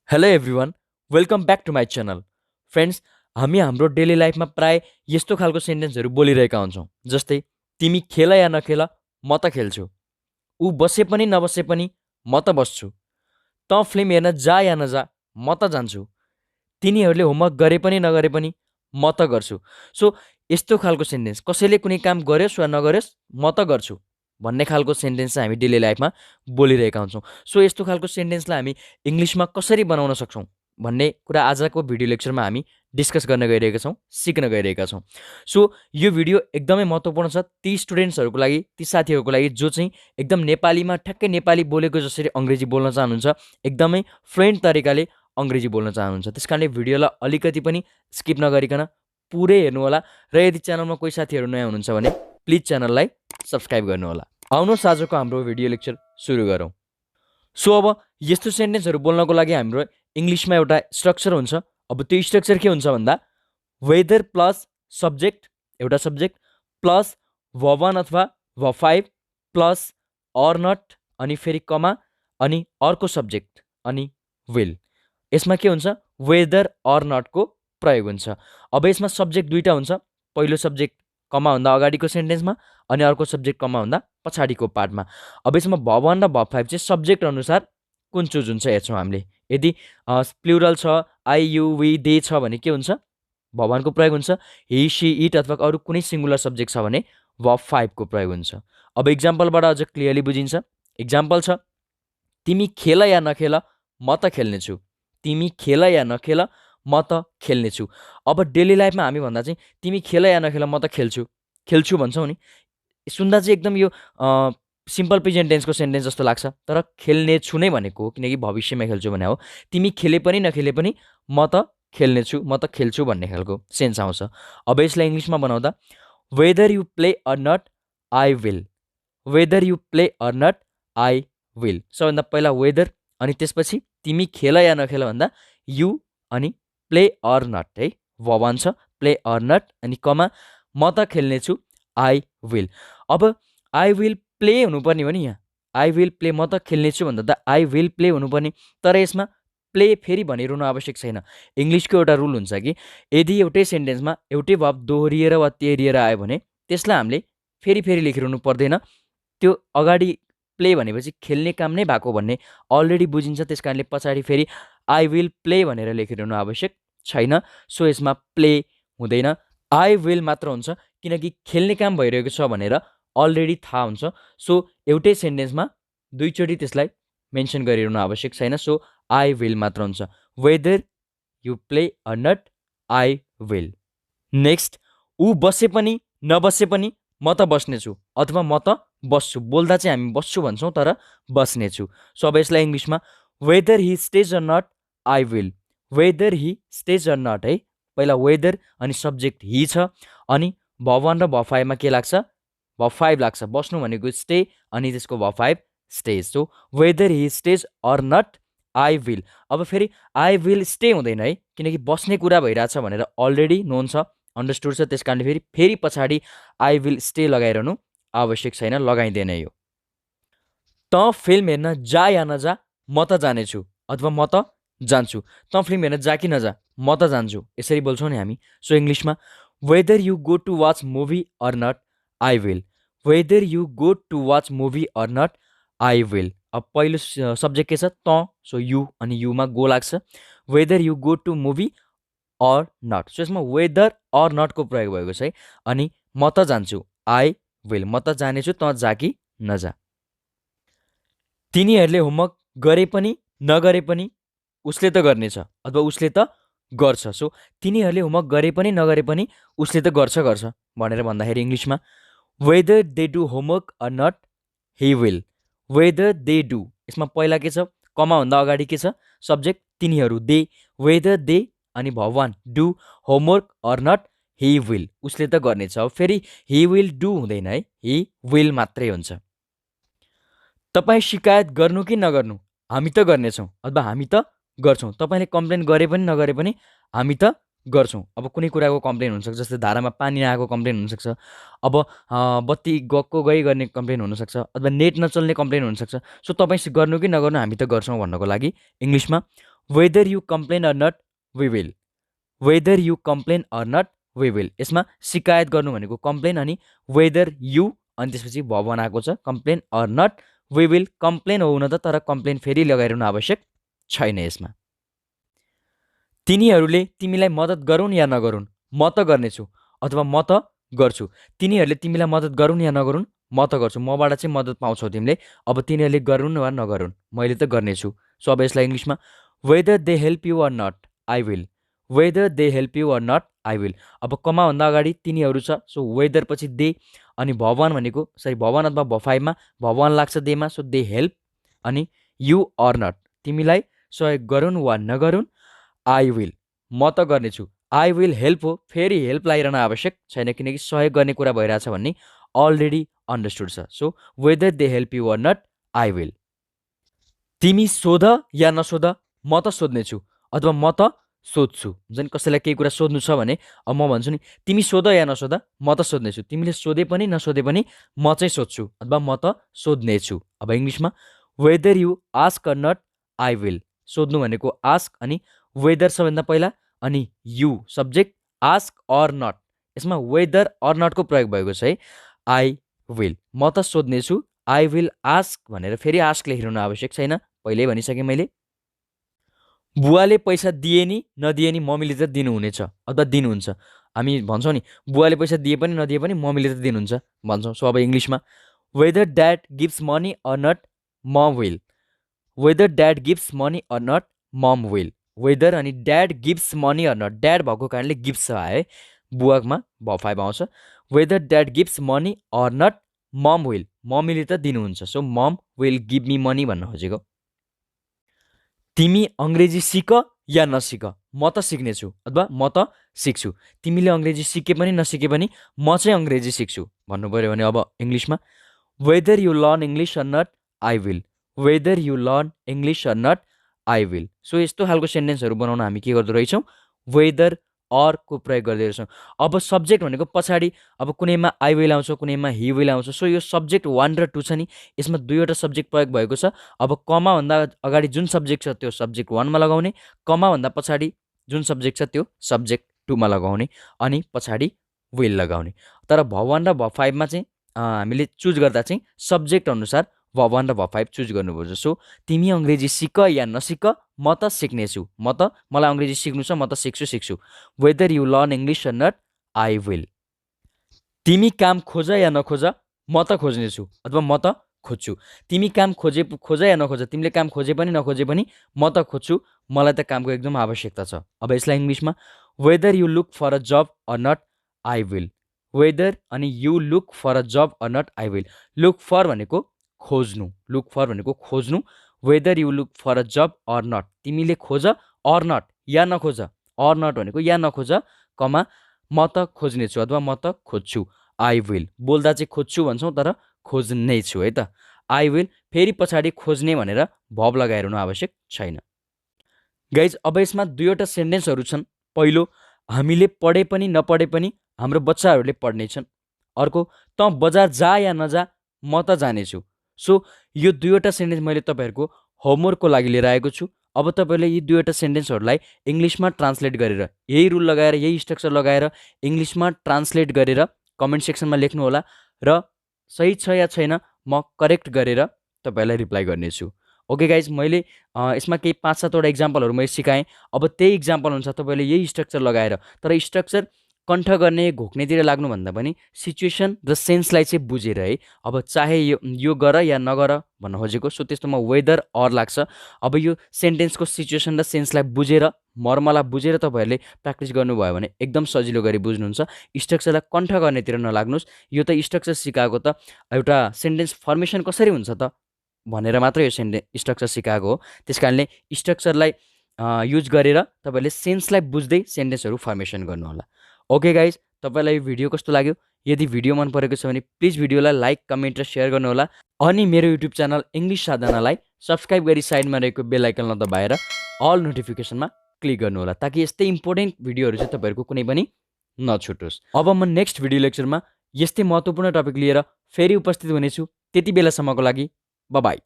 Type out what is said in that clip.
Hello everyone, welcome back to my channel. Friends, हामी हाम्रो daily लाइफमा प्राय यस्तो खालको सेन्टेन्सहरू बोलिरहेका हुन्छौँ। जस्तै, तिमी खेल या नखेल, म त खेल्छु। ऊ बसे पनि नबसे पनि म त बस्छु। त फिल्म हेर्न जा या नजा, म त जान्छु। तिनीहरूले होमवर्क गरे पनि नगरे पनि म त गर्छु। सो यस्तो खालको सेन्टेन्स, कसैले कुनै काम गर्योस् वा नगर्योस् म त गर्छु भन्ने खालको सेन्टेन्स चाहिँ हामी डेली लाइफमा बोलिरहेका हुन्छौँ। सो यस्तो खालको सेन्टेन्सलाई हामी इङ्ग्लिसमा कसरी बनाउन सक्छौँ भन्ने कुरा आजको भिडियो लेक्चरमा हामी डिस्कस गर्न गइरहेका छौँ, सिक्न गइरहेका छौँ। सो यो भिडियो एकदमै महत्त्वपूर्ण छ ती स्टुडेन्ट्सहरूको लागि, ती साथीहरूको लागि जो चाहिँ एकदम नेपालीमा ठ्याक्कै नेपाली बोलेको जसरी अङ्ग्रेजी बोल्न चाहनुहुन्छ, एकदमै फ्लुएन्ट तरिकाले अङ्ग्रेजी बोल्न चाहनुहुन्छ। त्यस कारणले भिडियोलाई अलिकति पनि स्किप नगरिकन पुरै हेर्नुहोला। र यदि च्यानलमा कोही साथीहरू नयाँ हुनुहुन्छ भने प्लिज च्यानललाई सब्सक्राइब गर्नुहोला। आउनुहोस् आजको हाम्रो भिडियो लेक्चर सुरु गरौँ। सो अब यस्तो सेन्टेन्सहरू बोल्नको लागि हाम्रो इङ्ग्लिसमा एउटा स्ट्रक्चर हुन्छ। अब त्यो स्ट्रक्चर के हुन्छ भन्दा वेदर प्लस सब्जेक्ट, एउटा सब्जेक्ट प्लस V1 अथवा V5 प्लस अर नट अनि फेरि कमा अनि अर्को सब्जेक्ट अनि विल। यसमा के हुन्छ, वेदर अर नटको प्रयोग हुन्छ। अब यसमा सब्जेक्ट दुईवटा हुन्छ, पहिलो सब्जेक्ट कमाभन्दा अगाडिको सेन्टेन्समा अनि अर्को सब्जेक्ट कमाभन्दा पछाडिको पार्टमा। अब यसमा V1 र V5 चाहिँ सब्जेक्ट अनुसार कुन चुज हुन्छ हेर्छौँ हामीले। यदि प्लुरल छ, आई यु वी दे छ भने के हुन्छ, V1 को प्रयोग हुन्छ। हि सी इट अथवा अरू कुनै सिङ्गुलर सब्जेक्ट छ भने V5 को प्रयोग हुन्छ। अब इक्जाम्पलबाट अझ क्लियरली बुझिन्छ। इक्जाम्पल छ, तिमी खेल या नखेल म त खेल्नेछु। तिमी खेल या नखेल म त खेल्नेछु। अब डेली लाइफमा हामी भन्दा चाहिँ तिमी खेल या नखेल म त खेल्छु, खेल्छु भन्छौँ नि, सुन्दा चाहिँ एकदम यो सिम्पल प्रेजेन्ट टेन्सको सेन्टेन्स जस्तो लाग्छ, तर खेल्नेछु नै भनेको हो, किनकि भविष्यमा खेल्छु भने हो। तिमी खेले पनि नखेले पनि म त खेल्नेछु, म त खेल्छु भन्ने खालको सेन्स आउँछ। अब यसलाई इङ्ग्लिसमा बनाउँदा whether you play or not I will. Whether you play or not I will. सबभन्दा पहिला वेदर अनि त्यसपछि तिमी खेल या नखेल भन्दा यु अनि प्ले अर नट है, V1 छ, प्ले अर नट अनि कमा म त खेल्नेछु आई विल। अब आई विल प्ले हुनुपर्ने हो नि, यहाँ आई विल प्ले, म त खेल्नेछु भन्दा त आई विल प्ले हुनुपर्ने। तर यसमा प्ले फेरि भनिरहनु आवश्यक छैन। इङ्ग्लिसको एउटा रुल हुन्छ कि यदि एउटै सेन्टेन्समा एउटै भाव दोहोरिएर वा तेरिएर आयो भने त्यसलाई हामीले फेरि फेरि लेखिरहनु पर्दैन। त्यो अगाडि प्ले भनेपछि खेल्ने काम नै भएको भन्ने अलरेडी बुझिन्छ। त्यस कारणले पछाडि फेरि आई विल प्ले भनेर लेखिरहनु आवश्यक छैन। सो यसमा प्ले हुँदैन, आई विल मात्र हुन्छ, किनकि खेल्ने काम भइरहेको छ भनेर अलरेडी थाहा हुन्छ। सो एउटै सेन्टेन्समा दुईचोटि त्यसलाई मेन्सन गरिरहनु आवश्यक छैन। सो आई विल मात्र हुन्छ। Whether you play or not I will. Next, ऊ बसे पनि नबसे पनि म त बस्नेछु अथवा म त बस्छु। बोल्दा चाहिँ हामी बस्छु भन्छौँ तर बस्नेछु। सो अब यसलाई इङ्ग्लिसमा whether he stays or not I will. Whether he stays or not है, पहिला वेदर अनि सब्जेक्ट हि छ अनि V1 र V5 मा के लाग्छ, V5 लाग्छ। बस्नु भनेको स्टे अनि त्यसको V5 stays. So whether he stays or not I will. अब फेरि आई विल स्टे हुँदैन है, किनकि बस्ने कुरा भइरहेछ भनेर अलरेडी नोन छ, अन्डरस्टुड छ। त्यस कारणले फेरि पछाडि आई विल स्टे लगाइरहनु आवश्यक छैन, लगाइँदैन यो। त फिल्म हेर्न जा या नजा म त जानेछु अथवा म त जान्छु। त फिल्म हेर्न जा कि नजा म त जान्छु, यसरी बोल्छौँ नि हामी। सो इङ्ग्लिसमा whether you go to watch movie or not I will. Whether you go to watch movie or not I will. अब पहिलो सब्जेक्ट के छ, त, सो यु अनि युमा गो लाग्छ। Whether you go to movie or not, so यसमा वेदर अर नटको प्रयोग भएको छ है। अनि म त जान्छु आई विल, म त जानेछु, त जा कि नजा। तिनीहरूले होमवर्क गरे पनि नगरे पनि उसले त गर्नेछ अथवा उसले त गर्छ। सो तिनीहरूले होमवर्क गरे पनि नगरे पनि उसले त गर्छ भनेर भन्दाखेरि इङ्ग्लिसमा whether they do homework or not he will. Whether they do, यसमा पहिला के छ, कमाभन्दा अगाडि के छ, सब्जेक्ट तिनीहरू दे, वेदर दे अनि V1 do homework or not he will, उसले त गर्नेछ। अब फेरि हि विल डु हुँदैन है, हि विल मात्रै हुन्छ। तपाईँ शिकायत गर्नु कि नगर्नु हामी त गर्नेछौँ अथवा हामी त गर्छौँ। तपाईँले कम्प्लेन गरे पनि नगरे पनि हामी त गर्छौँ। अब कुनै कुराको कम्प्लेन हुनसक्छ, जस्तै धारामा पानी नआएको कम्प्लेन हुनसक्छ, अब बत्ती गएको गई गर्ने कम्प्लेन हुनसक्छ, अथवा नेट नचल्ने कम्प्लेन हुनसक्छ। सो तपाईँ गर्नु कि नगर्नु हामी त गर्छौँ भन्नको लागि इङ्ग्लिसमा whether you complain or not we will, whether you complain or not we will. यसमा शिकायत गर्नु भनेको कम्प्लेन, अनि वेदर यु अनि त्यसपछि भवन आएको छ, complain or not we will. Complain हो हुन त, तर कम्प्लेन फेरि लगाइरहनु आवश्यक छैन यसमा। तिनीहरूले तिमीलाई मद्दत गरून् या नगरून्, म त गर्नेछु अथवा म त गर्छु। तिनीहरूले तिमीलाई मद्दत गरून् या नगरून्, म त गर्छु। मबाट चाहिँ मद्दत पाउँछौ तिमीले। अब तिनीहरूले गरून् वा नगरून्, मैले त गर्नेछु। सो अब यसलाई इङ्ग्लिसमा whether they help you or not I will, whether they help you or not I will. अब कमाभन्दा अगाडि तिनीहरू छ, सो वेदर पछि दे, अनि भवन भनेको भवन अथवा भफाइमा भवन लाग्छ देमा, सो दे हेल्प, अनि यु अर नट तिमीलाई सहयोग गरून् वा नगरून्, आई विल म त गर्नेछु। आई विल हेल्प हो, फेरि हेल्प लगाइरहन आवश्यक छैन, किनकि सहयोग गर्ने कुरा भइरहेछ भन्ने अलरेडी अन्डरस्टुड छ। So whether they help you or not I will. तिमी सोध या नसोध, म त सोध्नेछु अथवा म त सोध्छु। हुन्छ नि, कसैलाई केही कुरा सोध्नु छ भने अब म भन्छु नि, तिमी सोध या नसोध, म त सोध्नेछु। तिमीले सोधे पनि नसोधे पनि म चाहिँ सोध्छु अथवा म त सोध्नेछु। अब इङ्ग्लिसमा whether you ask or not I will. सोध्नु भनेको आस्क, अनि वेदर सबभन्दा पहिला, अनि you subject, ask or not. यसमा वेदर अर नटको प्रयोग भएको छ है। आई विल म त सोध्नेछु, आई विल आस्क भनेर फेरि आस्क लेखिरहनु आवश्यक छैन, पहिल्यै भनिसकेँ मैले। बुवाले पैसा दिए नि नदिए नि मम्मीले त दिनुहुनेछ अथवा दिनुहुन्छ। हामी भन्छौँ नि, बुवाले पैसा दिए पनि नदिए पनि मम्मीले त दिनुहुन्छ भन्छौँ। सो अब इङ्ग्लिसमा whether dad gives money or not mum will, whether dad gives money or not mum will. Whether अनि dad gives money or not, dad भएको कारणले गिभ्स आयो है, बुवामा भ5 आउँछ। Whether dad gives money or not mum will, मम्मीले त दिनुहुन्छ, so mum will give me money भन्न खोजेको। तिमी अङ्ग्रेजी सिक या नसिक, म त सिक्नेछु अथवा म त सिक्छु। तिमीले अङ्ग्रेजी सिके पनि नसिके पनि म चाहिँ अङ्ग्रेजी सिक्छु भन्नु पऱ्यो भने अब इङ्ग्लिसमा whether you learn English or not I will, whether you learn English or not I will. So यस्तो खालको सेन्टेन्सहरू बनाउन हामी के गर्दो रहेछौँ, वेदर अरको प्रयोग गर्दै रहेछौँ। अब सब्जेक्ट भनेको पछाडि, अब कुनैमा आई विल आउँछ, कुनैमा हि विल आउँछ। सो यो सब्जेक्ट 1 र 2 छ नि, यसमा दुईवटा सब्जेक्ट प्रयोग भएको छ। अब कमाभन्दा अगाडि जुन सब्जेक्ट छ त्यो सब्जेक्ट 1मा लगाउने, कमाभन्दा पछाडि जुन सब्जेक्ट छ त्यो सब्जेक्ट 2मा लगाउने, अनि पछाडि विल लगाउने। तर भ1 र भ5मा चाहिँ हामीले चुज गर्दा चाहिँ सब्जेक्ट अनुसार भ1 र भ5 चुज गर्नुपर्छ। सो तिमी अङ्ग्रेजी सिक या नसिक, म त सिक्नेछु, मलाई अङ्ग्रेजी सिक्नु छ, म त सिक्छु। Whether you learn English or not I will. तिमी काम खोज या नखोज, म त खोज्नेछु अथवा म त खोज्छु। तिमी काम खोज या नखोज, तिमीले काम खोजे पनि नखोजे पनि म त खोज्छु, मलाई त कामको एकदम आवश्यकता छ। अब यसलाई इङ्ग्लिसमा whether you look for a job or not I will, whether अनि you look for a job or not I will. Look for भनेको खोज्नु, लुक फर भनेको खोज्नु। Whether you look for a job or not, तिमीले खोज or not या नखोज, or not भनेको या नखोज, कमा म त खोज्नेछु अथवा म त खोज्छु। आई विल बोल्दा चाहिँ खोज्छु भन्छौँ, तर खोज्ने छु है त। आई विल फेरि पछाडि खोज्ने भनेर भब लगाइरहनु आवश्यक छैन। गाइज अब यसमा दुईवटा सेन्टेन्सहरू छन्। पहिलो, हामीले पढे पनि नपढे पनि हाम्रो बच्चाहरूले पढ्नेछन्। अर्को, त बजार जा या नजा, म त जानेछु। सो यो दुईवटा सेन्टेन्स मैले तपाईँहरूको होमवर्कको लागि लिएर आएको छु। अब तपाईँहरूले यी दुईवटा सेन्टेन्सहरूलाई इङ्ग्लिसमा ट्रान्सलेट गरेर, यही रुल लगाएर, यही स्ट्रक्चर लगाएर इङ्ग्लिसमा ट्रान्सलेट गरेर कमेन्ट सेक्सनमा लेख्नुहोला, र सही छ या छैन म करेक्ट गरेर तपाईँहरूलाई रिप्लाई गर्नेछु। ओके गाइज, मैले यसमा केही 5-7वटा इक्जाम्पलहरू मैले सिकाएँ। अब त्यही इक्जाम्पल अनुसार तपाईँले यही स्ट्रक्चर लगाएर, तर स्ट्रक्चर कण्ठ गर्ने घोक्नेतिर लाग्नुभन्दा पनि सिचुएसन र सेन्सलाई चाहिँ बुझेर है। अब चाहे यो गर या नगर भन्न खोजेको, सो त्यस्तोमा वेदर अर लाग्छ। अब यो सेन्टेन्सको सिचुएसन र सेन्सलाई बुझेर, मर्मलाई बुझेर तपाईँहरूले प्र्याक्टिस गर्नुभयो भने एकदम सजिलो गरी बुझ्नुहुन्छ। स्ट्रक्चरलाई कण्ठ गर्नेतिर नलाग्नुहोस्। यो त स्ट्रक्चर सिकाएको त एउटा सेन्टेन्स फर्मेसन कसरी हुन्छ त भनेर मात्र यो स्ट्रक्चर सिकाएको हो। त्यस कारणले स्ट्रक्चरलाई युज गरेर तपाईँहरूले सेन्सलाई बुझ्दै सेन्टेन्सहरू फर्मेसन गर्नुहोला। ओके गाइज, तपाईँलाई यो भिडियो कस्तो लाग्यो? यदि भिडियो मन परेको छ भने प्लिज भिडियोलाई लाइक, कमेन्ट र सेयर गर्नुहोला। अनि मेरो युट्युब च्यानल इङ्ग्लिस साधनालाई सब्सक्राइब गरी साइडमा रहेको बेल आइकन दबाएर अल नोटिफिकेसनमा क्लिक गर्नुहोला, ताकि यस्तै इम्पोर्टेन्ट भिडियोहरू चाहिँ तपाईँहरूको कुनै पनि नछुटोस्। अब म नेक्स्ट भिडियो लेक्चरमा यस्तै महत्त्वपूर्ण टपिक लिएर फेरि उपस्थित हुनेछु। त्यति बेलासम्मको लागि बाई।